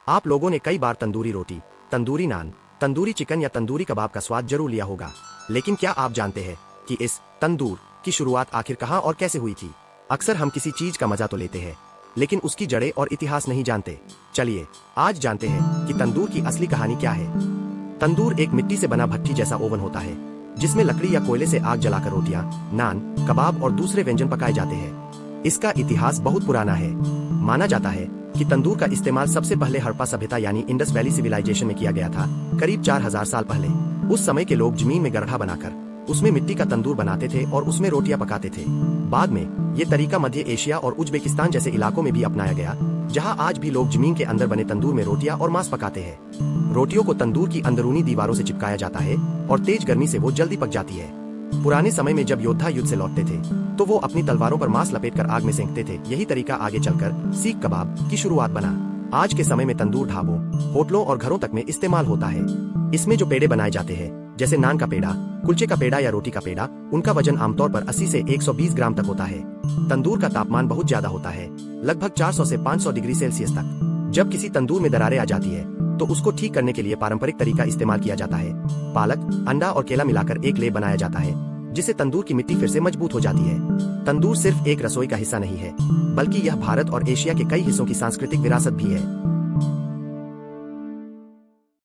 आप लोगों ने कई बार तंदूरी रोटी, तंदूरी नान, तंदूरी चिकन या तंदूरी कबाब का स्वाद जरूर लिया होगा, लेकिन क्या आप जानते हैं कि इस तंदूर की शुरुआत आखिर कहां और कैसे हुई थी? अक्सर हम किसी चीज का मजा तो लेते हैं, लेकिन उसकी जड़ें और इतिहास नहीं जानते। चलिए आज जानते हैं कि तंदूर की असली कहानी क्या है। तंदूर एक मिट्टी से बना भट्ठी जैसा ओवन होता है, जिसमें लकड़ी या कोयले से आग जलाकर रोटियां, नान, कबाब और दूसरे व्यंजन पकाए जाते हैं। इसका इतिहास बहुत पुराना है। माना जाता है कि तंदूर का इस्तेमाल सबसे पहले हड़प्पा सभ्यता यानी इंडस वैली सिविलाइजेशन में किया गया था, करीब 4000 साल पहले। उस समय के लोग जमीन में गड्ढा बनाकर उसमें मिट्टी का तंदूर बनाते थे और उसमें रोटियां पकाते थे। बाद में ये तरीका मध्य एशिया और उज्बेकिस्तान जैसे इलाकों में भी अपनाया गया, जहां आज भी लोग जमीन के अंदर बने तंदूर में रोटियां और मांस पकाते हैं। रोटियों को तंदूर की अंदरूनी दीवारों से चिपकाया जाता है और तेज गर्मी से वो जल्दी पक जाती है। पुराने समय में जब योद्धा युद्ध से लौटते थे तो वो अपनी तलवारों पर मांस लपेटकर आग में सेंकते थे। यही तरीका आगे चलकर सीख कबाब की शुरुआत बना। आज के समय में तंदूर ढाबों, होटलों और घरों तक में इस्तेमाल होता है। इसमें जो पेड़े बनाए जाते हैं, जैसे नान का पेड़ा, कुलचे का पेड़ा या रोटी का पेड़ा, उनका वजन आमतौर पर 80 से 120 ग्राम तक होता है। तंदूर का तापमान बहुत ज्यादा होता है, लगभग 400 से 500 डिग्री सेल्सियस तक। जब किसी तंदूर में दरारें आ जाती है तो उसको ठीक करने के लिए पारंपरिक तरीका इस्तेमाल किया जाता है। पालक, अंडा और केला मिलाकर एक लेप बनाया जाता है, जिससे तंदूर की मिट्टी फिर से मजबूत हो जाती है। तंदूर सिर्फ एक रसोई का हिस्सा नहीं है, बल्कि यह भारत और एशिया के कई हिस्सों की सांस्कृतिक विरासत भी है।